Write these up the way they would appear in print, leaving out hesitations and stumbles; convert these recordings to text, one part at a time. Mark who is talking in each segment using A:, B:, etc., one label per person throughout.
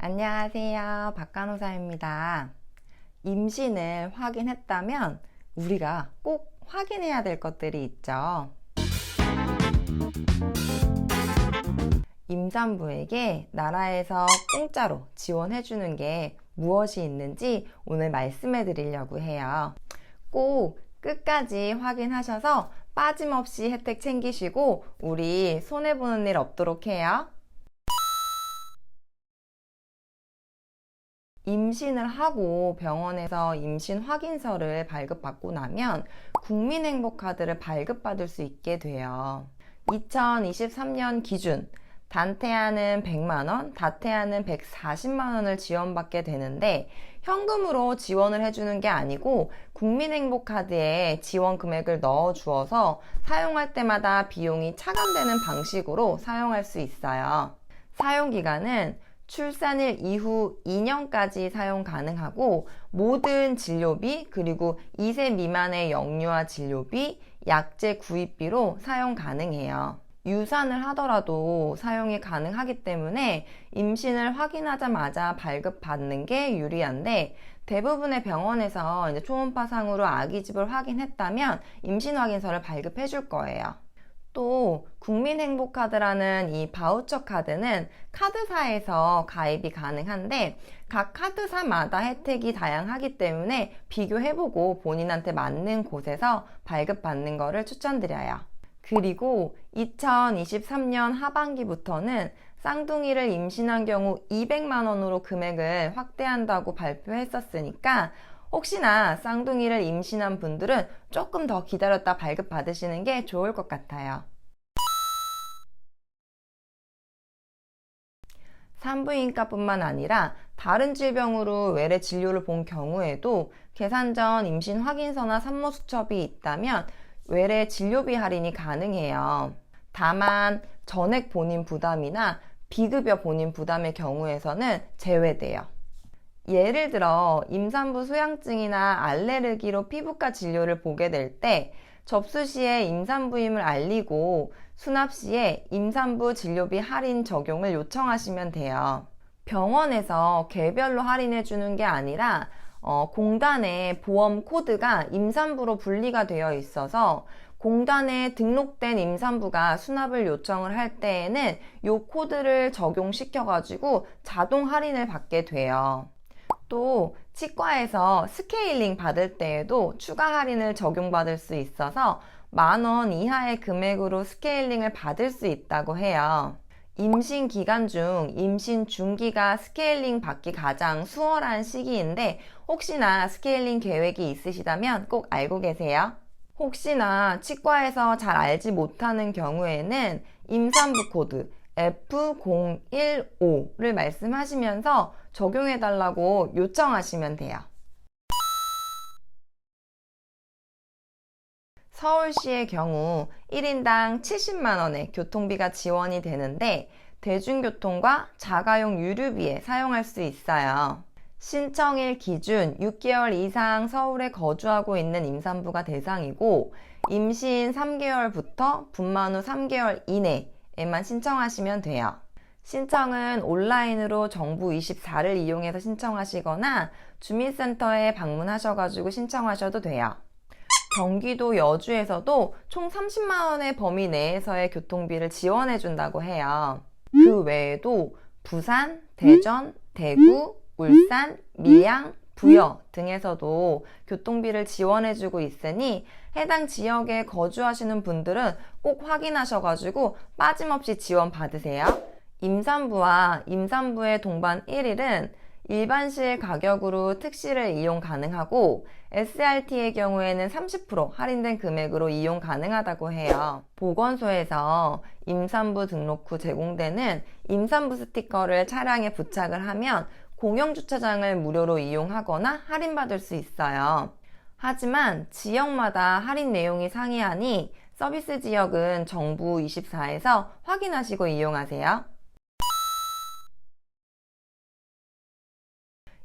A: 안녕하세요. 박간호사입니다. 임신을 확인했다면 우리가 꼭 확인해야 될 것들이 있죠. 임산부에게 나라에서 공짜로 지원해주는 게 무엇이 있는지 오늘 말씀해 드리려고 해요. 꼭 끝까지 확인하셔서 빠짐없이 혜택 챙기시고 우리 손해보는 일 없도록 해요. 임신을 하고 병원에서 임신 확인서를 발급받고 나면 국민행복카드를 발급받을 수 있게 돼요. 2023년 기준 단태아는 100만원, 다태아는 140만원을 지원받게 되는데 현금으로 지원을 해주는 게 아니고 국민행복카드에 지원 금액을 넣어 주어서 사용할 때마다 비용이 차감되는 방식으로 사용할 수 있어요. 사용기간은 출산일 이후 2년까지 사용 가능하고 모든 진료비 그리고 2세 미만의 영유아 진료비, 약제 구입비로 사용 가능해요. 유산을 하더라도 사용이 가능하기 때문에 임신을 확인하자마자 발급받는 게 유리한데 대부분의 병원에서 이제 초음파상으로 아기집을 확인했다면 임신 확인서를 발급해 줄 거예요. 또 국민행복카드라는 이 바우처 카드는 카드사에서 가입이 가능한데 각 카드사마다 혜택이 다양하기 때문에 비교해보고 본인한테 맞는 곳에서 발급받는 거를 추천드려요. 그리고 2023년 하반기부터는 쌍둥이를 임신한 경우 200만원으로 금액을 확대한다고 발표했었으니까 혹시나 쌍둥이를 임신한 분들은 조금 더 기다렸다 발급받으시는 게 좋을 것 같아요. 산부인과뿐만 아니라 다른 질병으로 외래 진료를 본 경우에도 계산 전 임신 확인서나 산모 수첩이 있다면 외래 진료비 할인이 가능해요. 다만 전액 본인 부담이나 비급여 본인 부담의 경우에서는 제외돼요. 예를 들어 임산부 소양증이나 알레르기로 피부과 진료를 보게 될 때 접수 시에 임산부임을 알리고 수납 시에 임산부 진료비 할인 적용을 요청하시면 돼요. 병원에서 개별로 할인해 주는 게 아니라 공단의 보험 코드가 임산부로 분리가 되어 있어서 공단에 등록된 임산부가 수납을 요청을 할 때에는 이 코드를 적용시켜 가지고 자동 할인을 받게 돼요. 또 치과에서 스케일링 받을 때에도 추가 할인을 적용받을 수 있어서 10,000원 이하의 금액으로 스케일링을 받을 수 있다고 해요. 임신 기간 중 임신 중기가 스케일링 받기 가장 수월한 시기인데 혹시나 스케일링 계획이 있으시다면 꼭 알고 계세요. 혹시나 치과에서 잘 알지 못하는 경우에는 임산부 코드 F015를 말씀하시면서 적용해달라고 요청하시면 돼요. 서울시의 경우 1인당 70만원의 교통비가 지원이 되는데 대중교통과 자가용 유류비에 사용할 수 있어요. 신청일 기준 6개월 이상 서울에 거주하고 있는 임산부가 대상이고 임신 3개월부터 분만 후 3개월 이내에만 신청하시면 돼요. 신청은 온라인으로 정부 24를 이용해서 신청하시거나 주민센터에 방문하셔가지고 신청하셔도 돼요. 경기도 여주에서도 총 30만원의 범위 내에서의 교통비를 지원해 준다고 해요. 그 외에도 부산, 대전, 대구, 울산, 밀양, 부여 등에서도 교통비를 지원해 주고 있으니 해당 지역에 거주하시는 분들은 꼭 확인하셔가지고 빠짐없이 지원 받으세요. 임산부와 임산부의 동반 1일은 일반실 가격으로 특실을 이용 가능하고 SRT의 경우에는 30% 할인된 금액으로 이용 가능하다고 해요. 보건소에서 임산부 등록 후 제공되는 임산부 스티커를 차량에 부착을 하면 공영주차장을 무료로 이용하거나 할인받을 수 있어요. 하지만 지역마다 할인 내용이 상이하니 서비스 지역은 정부 24에서 확인하시고 이용하세요.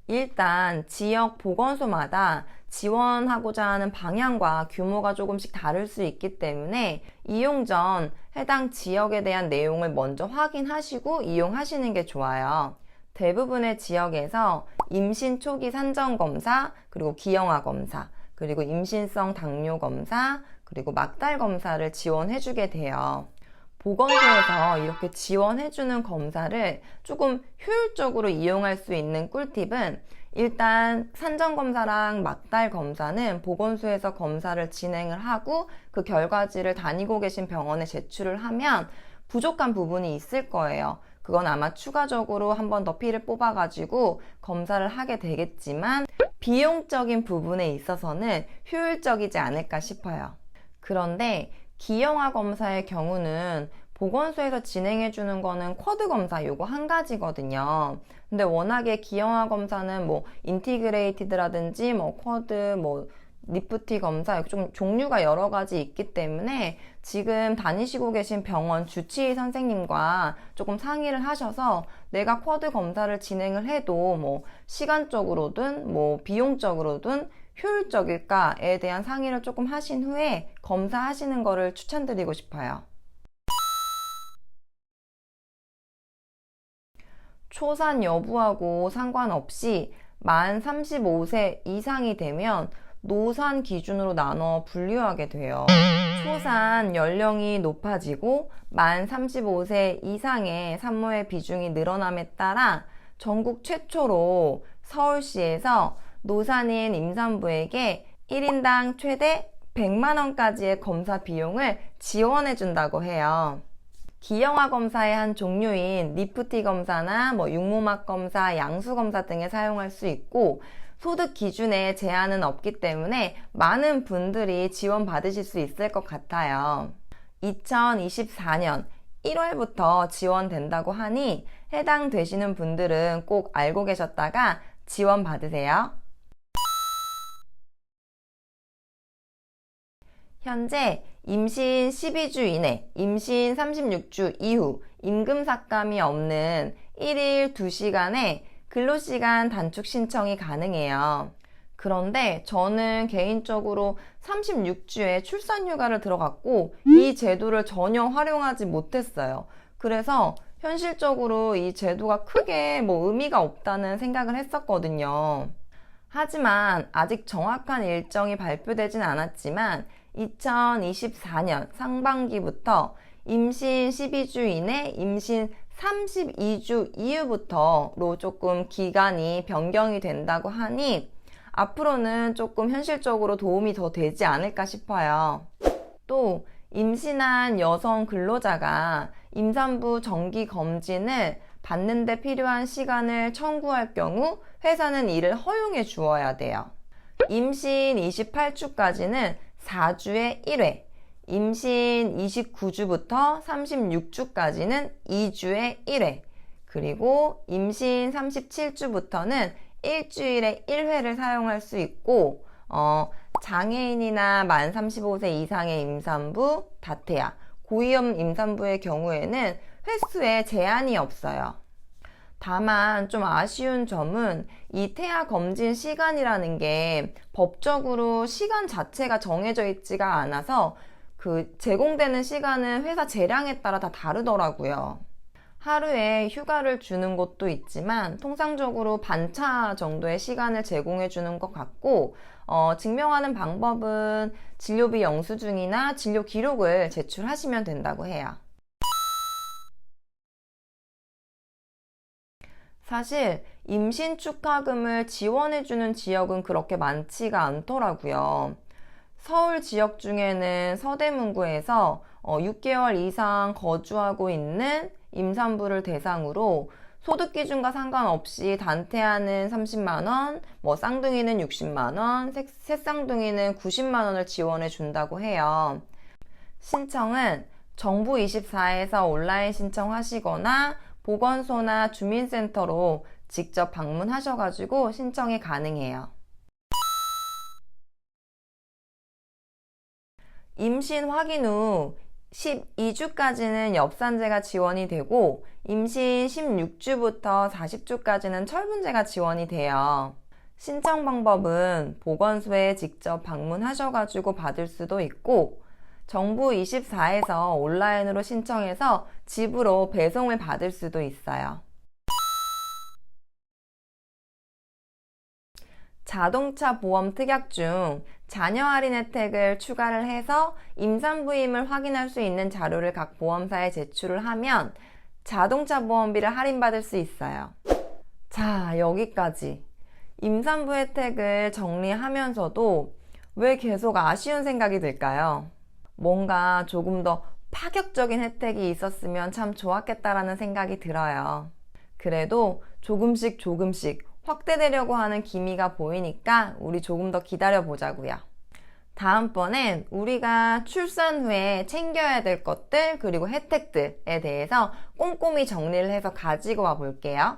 A: 일단 지역 보건소마다 지원하고자 하는 방향과 규모가 조금씩 다를 수 있기 때문에 이용 전 해당 지역에 대한 내용을 먼저 확인하시고 이용하시는 게 좋아요. 대부분의 지역에서 임신 초기 산전 검사, 그리고 기형아 검사, 그리고 임신성 당뇨 검사, 그리고 막달 검사를 지원해주게 돼요. 보건소에서 이렇게 지원해주는 검사를 조금 효율적으로 이용할 수 있는 꿀팁은 일단 산전검사랑 막달 검사는 보건소에서 검사를 진행을 하고 그 결과지를 다니고 계신 병원에 제출을 하면 부족한 부분이 있을 거예요. 그건 아마 추가적으로 한 번 더 피를 뽑아가지고 검사를 하게 되겠지만 비용적인 부분에 있어서는 효율적이지 않을까 싶어요. 그런데 기형아 검사의 경우는 보건소에서 진행해주는 거는 쿼드 검사 요거 한 가지거든요. 근데 워낙에 기형아 검사는 뭐 인티그레이티드라든지 뭐 쿼드, 뭐 니프티 검사 좀 종류가 여러 가지 있기 때문에 지금 다니시고 계신 병원 주치의 선생님과 조금 상의를 하셔서 내가 쿼드 검사를 진행을 해도 뭐 시간적으로든 뭐 비용적으로든 효율적일까에 대한 상의를 조금 하신 후에 검사하시는 거를 추천드리고 싶어요. 초산 여부하고 상관없이 만 35세 이상이 되면 노산 기준으로 나눠 분류하게 돼요. 초산 연령이 높아지고 만 35세 이상의 산모의 비중이 늘어남에 따라 전국 최초로 서울시에서 노산인 임산부에게 1인당 최대 100만 원까지의 검사 비용을 지원해 준다고 해요. 기형아 검사의 한 종류인 니프티 검사나 뭐 육모막 검사, 양수 검사 등에 사용할 수 있고 소득 기준에 제한은 없기 때문에 많은 분들이 지원 받으실 수 있을 것 같아요. 2024년 1월부터 지원된다고 하니 해당되시는 분들은 꼭 알고 계셨다가 지원 받으세요. 현재 임신 12주 이내, 임신 36주 이후 임금 삭감이 없는 1일 2시간의 근로시간 단축 신청이 가능해요. 그런데 저는 개인적으로 36주에 출산휴가를 들어갔고 이 제도를 전혀 활용하지 못했어요. 그래서 현실적으로 이 제도가 크게 뭐 의미가 없다는 생각을 했었거든요. 하지만 아직 정확한 일정이 발표되진 않았지만 2024년 상반기부터 임신 12주 이내, 임신 32주 이후부터로 조금 기간이 변경이 된다고 하니 앞으로는 조금 현실적으로 도움이 더 되지 않을까 싶어요. 또 임신한 여성 근로자가 임산부 정기 검진을 받는 데 필요한 시간을 청구할 경우 회사는 이를 허용해 주어야 돼요. 임신 28주까지는 4주에 1회, 임신 29주부터 36주까지는 2주에 1회, 그리고 임신 37주부터는 일주일에 1회를 사용할 수 있고 장애인이나 만 35세 이상의 임산부, 다태아, 고위험 임산부의 경우에는 횟수에 제한이 없어요. 다만 좀 아쉬운 점은 이 태아 검진 시간이라는 게 법적으로 시간 자체가 정해져 있지가 않아서 그 제공되는 시간은 회사 재량에 따라 다 다르더라고요. 하루에 휴가를 주는 곳도 있지만 통상적으로 반차 정도의 시간을 제공해 주는 것 같고 증명하는 방법은 진료비 영수증이나 진료 기록을 제출하시면 된다고 해요. 사실 임신 축하금을 지원해주는 지역은 그렇게 많지가 않더라고요. 서울 지역 중에는 서대문구에서 6개월 이상 거주하고 있는 임산부를 대상으로 소득 기준과 상관없이 단태아는 30만원, 뭐 쌍둥이는 60만원, 새쌍둥이는 90만원을 지원해 준다고 해요. 신청은 정부24에서 온라인 신청하시거나 보건소나 주민센터로 직접 방문하셔가지고 신청이 가능해요. 임신 확인 후 12주까지는 엽산제가 지원이 되고 임신 16주부터 40주까지는 철분제가 지원이 돼요. 신청 방법은 보건소에 직접 방문하셔가지고 받을 수도 있고 정부24에서 온라인으로 신청해서 집으로 배송을 받을 수도 있어요. 자동차 보험 특약 중 자녀 할인 혜택을 추가를 해서 임산부임을 확인할 수 있는 자료를 각 보험사에 제출을 하면 자동차 보험비를 할인받을 수 있어요. 자, 여기까지. 임산부 혜택을 정리하면서도 왜 계속 아쉬운 생각이 들까요? 뭔가 조금 더 파격적인 혜택이 있었으면 참 좋았겠다라는 생각이 들어요. 그래도 조금씩 확대되려고 하는 기미가 보이니까 우리 조금 더 기다려 보자고요. 다음번엔 우리가 출산 후에 챙겨야 될 것들 그리고 혜택들에 대해서 꼼꼼히 정리를 해서 가지고 와 볼게요.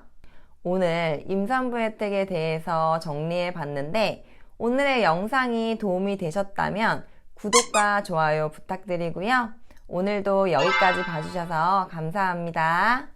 A: 오늘 임산부 혜택에 대해서 정리해 봤는데 오늘의 영상이 도움이 되셨다면 구독과 좋아요 부탁드리고요. 오늘도 여기까지 봐주셔서 감사합니다.